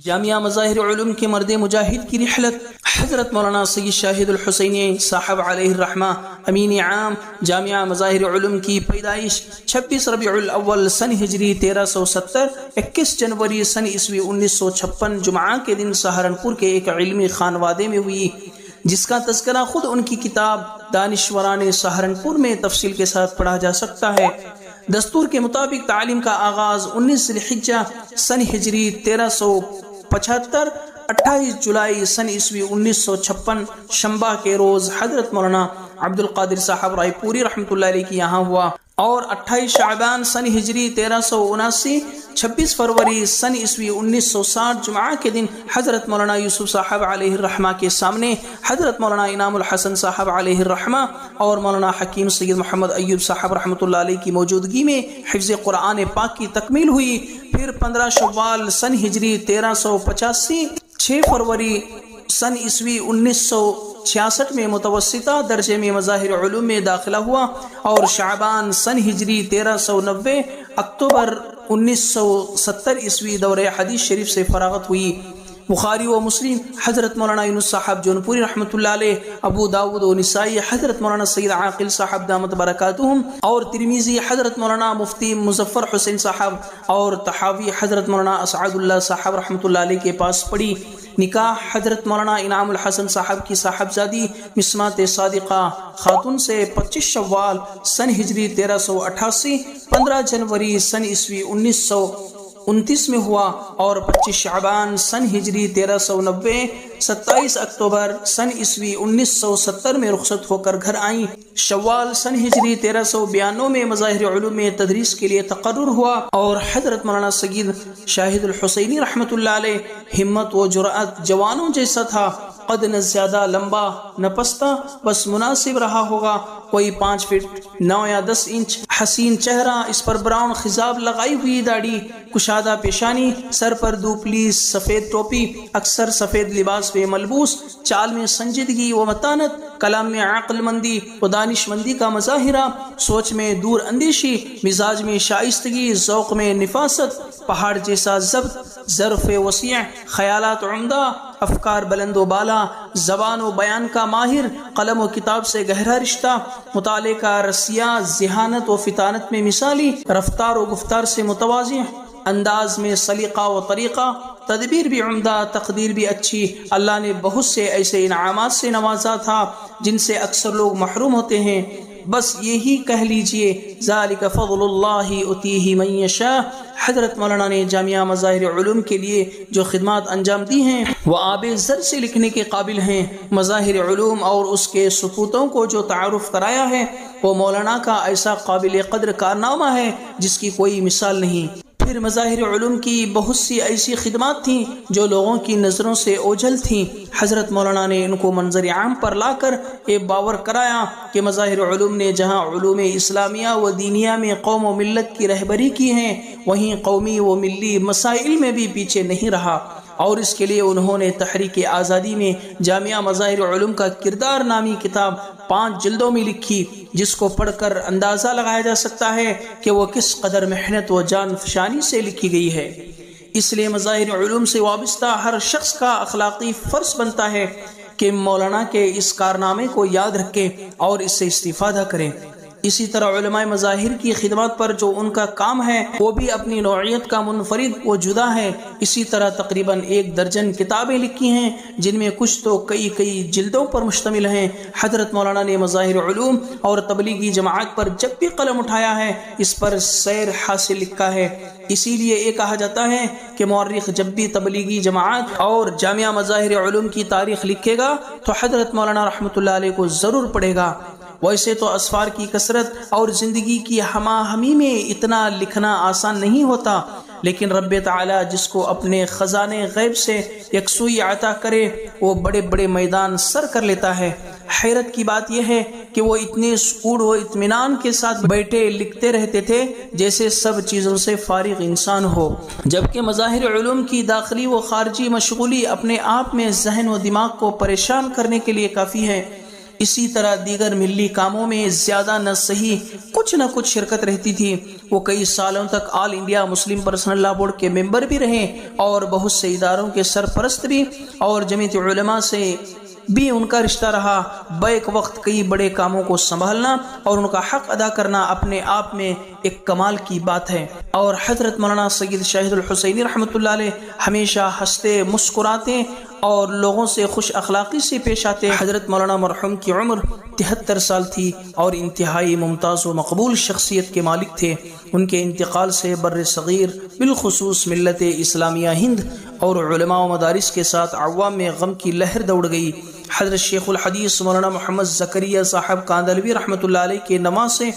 جامعہ مظاہر علوم کے مرد مجاہد کی رحلت حضرت مولانا سید شاہد الحسینی صاحب علیہ الرحمہ امین عام جامعہ مظاہر علوم کی پیدائش 26 ربیع الاول سن ہجری 1370 21 جنوری سن عیسوی 1956 جمعہ کے دن سہارنپور کے ایک علمی خانوادے میں ہوئی، جس کا تذکرہ خود ان کی کتاب دانشوران سہارنپور میں تفصیل کے ساتھ پڑھا جا سکتا ہے۔ دستور کے مطابق تعلیم کا آغاز 19 ذی الحجہ سن ہجری 1375 28 جولائی سن عیسوی 1956 شنبہ کے روز حضرت مولانا عبد القادر صاحب رائے پوری رحمۃ اللہ علیہ کی یہاں ہوا، اور 28 شعبان سن ہجری 1379 26 فروری سن عیسوی 1960 جمعہ کے دن حضرت مولانا یوسف صاحب علیہ الرحمہ کے سامنے حضرت مولانا انعام الحسن صاحب علیہ الرحمہ اور مولانا حکیم سید محمد ایوب صاحب رحمۃ اللہ علیہ کی موجودگی میں حفظ قرآن پاک کی تکمیل ہوئی۔ پھر 15 شوال سن ہجری 1385 6 فروری سن عیسوی 1966 میں متوسطہ درجے میں مظاہر علوم میں داخلہ ہوا، اور شعبان سن ہجری 1390 اکتوبر 1970 عیسوی دور حدیث شریف سے فراغت ہوئی۔ بخاری و مسلم حضرت مولانا یونس صاحب جونپوری رحمۃ اللہ علیہ، ابو داود و نسائی حضرت مولانا سید عاقل صاحب دامت برکاتہم، اور ترمذی حضرت مولانا مفتی مظفر حسین صاحب، اور تحاوی حضرت مولانا اسعد اللہ صاحب رحمۃ اللہ علیہ کے پاس پڑھی۔ نکاح حضرت مولانا انعام الحسن صاحب کی صاحبزادی مسمات صادقہ خاتون سے 25 شوال سن ہجری 1388 15 جنوری سن عیسوی 1929 میں ہوا، اور 25 شعبان سن ہجری 1390 27 اکتوبر سن عیسوی 1970 میں رخصت ہو کر گھر آئیں۔ شوال سن ہجری 1392 میں مظاہر علوم میں تدریس کے لیے تقرر ہوا، اور حضرت مولانا سید شاہد الحسینی رحمۃ اللہ علیہ ہمت و جرأت جوانوں جیسا تھا، قد نہ زیادہ لمبا نہ پستہ، بس مناسب رہا ہوگا، کوئی 5 فٹ 9 یا 10 انچ، حسین چہرہ، اس پر براؤن خضاب لگائی ہوئی داڑھی، کشادہ پیشانی، سر پر دوپلی سفید ٹوپی، اکثر سفید لباس میں ملبوس، چال میں سنجیدگی و متانت، کلام میں عقل مندی و دانش مندی کا مظاہرہ، سوچ میں دور اندیشی، مزاج میں شائستگی، ذوق میں نفاست، پہاڑ جیسا ضبط، ظرف وسیع، خیالات عمدہ، افکار بلند و بالا، زبان و بیان کا ماہر، قلم و کتاب سے گہرا رشتہ، مطالعے کا رسیہ، ذہانت و فطانت میں مثالی، رفتار و گفتار سے متواضع، انداز میں سلیقہ و طریقہ، تدبیر بھی عمدہ، تقدیر بھی اچھی۔ اللہ نے بہت سے ایسے انعامات سے نوازا تھا جن سے اکثر لوگ محروم ہوتے ہیں، بس یہی کہہ لیجئے ذالک فضل اللہ یؤتیہ من یشاء۔ حضرت مولانا نے جامعہ مظاہر علوم کے لیے جو خدمات انجام دی ہیں وہ آب زر سے لکھنے کے قابل ہیں۔ مظاہر علوم اور اس کے سپوتوں کو جو تعارف کرایا ہے وہ مولانا کا ایسا قابل قدر کارنامہ ہے جس کی کوئی مثال نہیں۔ پھر مظاہر علوم کی بہت سی ایسی خدمات تھیں جو لوگوں کی نظروں سے اوجھل تھیں۔ حضرت مولانا نے ان کو منظر عام پر لا کر یہ باور کرایا کہ مظاہر علوم نے جہاں علوم اسلامیہ و دینیہ میں قوم و ملت کی رہبری کی ہے، وہیں قومی و ملی مسائل میں بھی پیچھے نہیں رہا، اور اس کے لیے انہوں نے تحریک آزادی میں جامعہ مظاہر علوم کا کردار نامی کتاب 5 جلدوں میں لکھی، جس کو پڑھ کر اندازہ لگایا جا سکتا ہے کہ وہ کس قدر محنت و جان فشانی سے لکھی گئی ہے۔ اس لیے مظاہر علوم سے وابستہ ہر شخص کا اخلاقی فرض بنتا ہے کہ مولانا کے اس کارنامے کو یاد رکھے اور اس سے استفادہ کریں۔ اسی طرح علماء مظاہر کی خدمات پر جو ان کا کام ہے وہ بھی اپنی نوعیت کا منفرد و جدا ہے۔ اسی طرح تقریباً 1 درجن کتابیں لکھی ہیں جن میں کچھ تو کئی جلدوں پر مشتمل ہیں۔ حضرت مولانا نے مظاہر علوم اور تبلیغی جماعت پر جب بھی قلم اٹھایا ہے اس پر سیر حاصل لکھا ہے۔ اسی لیے یہ کہا جاتا ہے کہ مورخ جب بھی تبلیغی جماعت اور جامعہ مظاہر علوم کی تاریخ لکھے گا تو حضرت مولانا رحمۃ اللہ علیہ کو ضرور پڑھے گا۔ ویسے تو اسفار کی کثرت اور زندگی کی ہمہ ہمی میں اتنا لکھنا آسان نہیں ہوتا، لیکن رب تعالی جس کو اپنے خزانے غیب سے یکسوئی عطا کرے وہ بڑے بڑے میدان سر کر لیتا ہے۔ حیرت کی بات یہ ہے کہ وہ اتنے سکون و اطمینان کے ساتھ بیٹھے لکھتے رہتے تھے جیسے سب چیزوں سے فارغ انسان ہو، جبکہ مظاہر علوم کی داخلی و خارجی مشغولی اپنے آپ میں ذہن و دماغ کو پریشان کرنے کے لیے کافی ہے۔ اسی طرح دیگر ملی کاموں میں زیادہ نہ صحیح کچھ نہ کچھ شرکت رہتی تھی۔ وہ کئی سالوں تک آل انڈیا مسلم پرسنل لا بورڈ کے ممبر بھی رہے اور بہت سے اداروں کے سرپرست بھی، اور جمعیت علماء سے بھی ان کا رشتہ رہا۔ بیک وقت کئی بڑے کاموں کو سنبھالنا اور ان کا حق ادا کرنا اپنے آپ میں ایک کمال کی بات ہے۔ اور حضرت مولانا سید شاہد الحسینی رحمۃ اللہ علیہ ہمیشہ ہنستے مسکراتے اور لوگوں سے خوش اخلاقی سے پیش آتے۔ حضرت مولانا مرحوم کی عمر 73 سال تھی اور انتہائی ممتاز و مقبول شخصیت کے مالک تھے۔ ان کے انتقال سے بر صغیر بالخصوص ملت اسلامیہ ہند اور علماء و مدارس کے ساتھ عوام میں غم کی لہر دوڑ گئی۔ حضرت شیخ الحدیث مولانا محمد زکریا صاحب کاندھلوی رحمۃ اللہ علیہ کے نواسے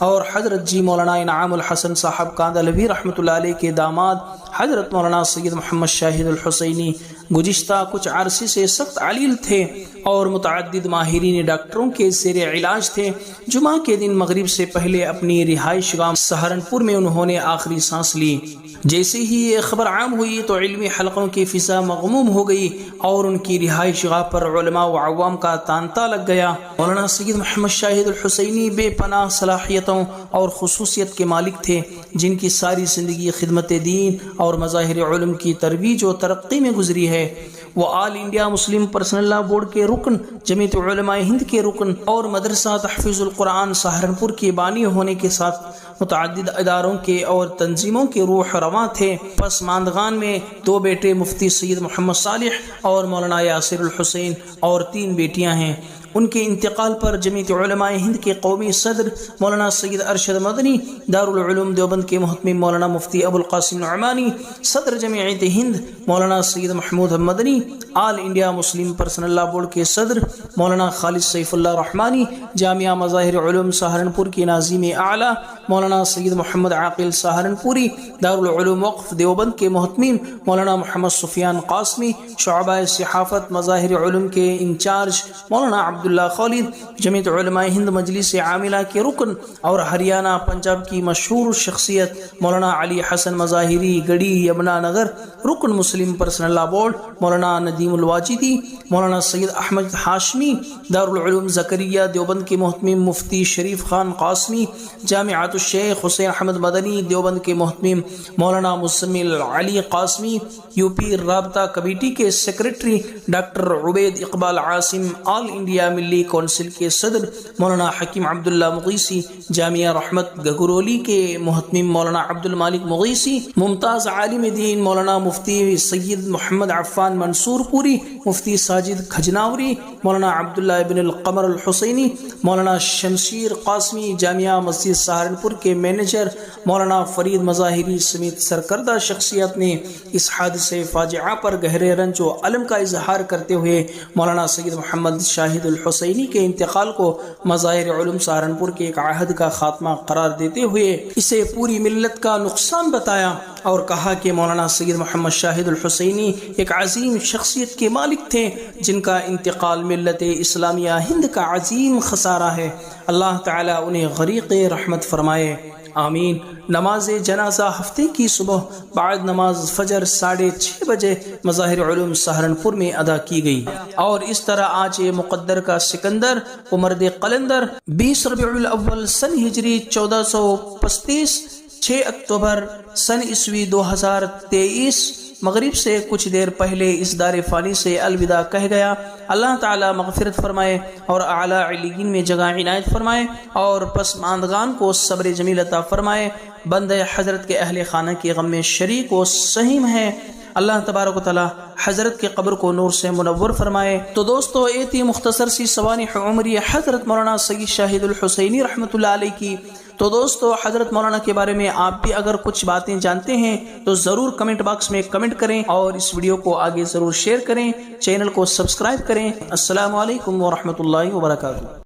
اور حضرت جی مولانا انعام الحسن صاحب کاندھلوی رحمۃ اللہ علیہ کے داماد حضرت مولانا سید محمد شاہد الحسینی گزشتہ کچھ عرصے سے سخت علیل تھے اور متعدد ماہرین ڈاکٹروں کے زیر علاج تھے۔ جمعہ کے دن مغرب سے پہلے اپنی رہائش گاہ سہارنپور میں انہوں نے آخری سانس لی۔ جیسے ہی یہ خبر عام ہوئی تو علمی حلقوں کی فضا مغموم ہو گئی اور ان کی رہائش گاہ پر علماء و عوام کا تانتا لگ گیا۔ مولانا سید محمد شاہد الحسینی بے پناہ صلاحیتوں اور خصوصیت کے مالک تھے، جن کی ساری زندگی خدمت دین اور مظاہر علم کی ترویج و ترقی میں گزری ہے۔ وہ آل انڈیا مسلم پرسنل لا بورڈ کے رکن، جمعیت علماء ہند کے رکن اور مدرسہ تحفیظ القرآن سہارنپور کے بانی ہونے کے ساتھ متعدد اداروں کے اور تنظیموں کے روح رواں تھے۔ پسماندگان میں 2 بیٹے مفتی سید محمد صالح اور مولانا یاسر الحسین اور 3 بیٹیاں ہیں۔ ان کے انتقال پر جمعیت علماء ہند کے قومی صدر مولانا سید ارشد مدنی، دارالعلوم دیوبند کے محتمم مولانا مفتی ابو القاسم نعمانی، صدر جمعیت ہند مولانا سید محمود مدنی، آل انڈیا مسلم پرسنل لا بورڈ کے صدر مولانا خالد سیف اللہ رحمانی، جامعہ مظاہر علوم سہارنپور کے ناظم اعلیٰ مولانا سید محمد عاقل سہارنپوری، دارالعلوم وقف دیوبند کے محتمم مولانا محمد سفیان قاسمی، شعبہ صحافت مظاہر علوم کے انچارج مولانا عبداللہ خالد، جمعیت علماء ہند مجلس عاملہ کے رکن اور ہریانہ پنجاب کی مشہور شخصیت مولانا علی حسن مظاہری، گڑھی یمنا نگر، رکن مسلم پرسنل لا بورڈ مولانا ندیم الواجدی، مولانا سید احمد ہاشمی، دارالعلوم زکریا دیوبند کے محتمم مفتی شریف خان قاسمی، جامعۃ الشیخ حسین احمد مدنی دیوبند کے محتمم مولانا مزمل علی قاسمی، یو پی رابطہ کمیٹی کے سیکریٹری ڈاکٹر عبید اقبال عاصم، آل انڈیا ملی کونسل کے صدر مولانا حکیم عبداللہ مغیثی، جامعہ رحمت گگرولی کے محتمم مولانا عبد المالک مغیثی، ممتاز عالم دین مولانا مفتی سید محمد عفان منصور پوری، مفتی ساجد کھجناوری، مولانا عبداللہ ابن القمر الحسینی، مولانا شمشیر قاسمی، جامعہ مسجد سہارنپور کے مینیجر مولانا فرید مظاہری سمیت سرکردہ شخصیت نے اس حادثے فاجعہ پر گہرے رنج و الم کا اظہار کرتے ہوئے مولانا سید محمد شاہد الحسینی کے انتقال کو مظاہر علوم سہارنپور کے ایک عہد کا خاتمہ قرار دیتے ہوئے اسے پوری ملت کا نقصان بتایا اور کہا کہ مولانا سید محمد شاہد الحسینی ایک عظیم شخصیت کے مالک تھے، جن کا انتقال ملت اسلامیہ ہند کا عظیم خسارہ ہے۔ اللہ تعالیٰ انہیں غریق رحمت فرمائے، آمین۔ نماز جنازہ ہفتے کی صبح بعد نماز فجر 6:30 بجے مظاہر علوم سہارنپور میں ادا کی گئی، اور اس طرح آج مقدر کا سکندر و مرد قلندر 20 ربیع الاول سن ہجری 1435 6 اکتوبر سن عیسوی 2023 مغرب سے کچھ دیر پہلے اس دار فانی سے الوداع کہہ گیا۔ اللہ تعالی مغفرت فرمائے اور اعلیٰ علیین میں جگہ عنایت فرمائے اور پسماندگان کو صبر جمیل عطا فرمائے۔ بندہ حضرت کے اہل خانہ کے غم میں شریک و سہیم ہے، اللہ تبارک و تعالی حضرت کے قبر کو نور سے منور فرمائے۔ تو دوستو، یہ تھی مختصر سی سوانح عمری حضرت مولانا سید شاہد الحسینی رحمۃ اللہ علیہ کی۔ تو دوستو، حضرت مولانا کے بارے میں آپ بھی اگر کچھ باتیں جانتے ہیں تو ضرور کمنٹ باکس میں کمنٹ کریں اور اس ویڈیو کو آگے ضرور شیئر کریں، چینل کو سبسکرائب کریں۔ السلام علیکم ورحمۃ اللہ وبرکاتہ۔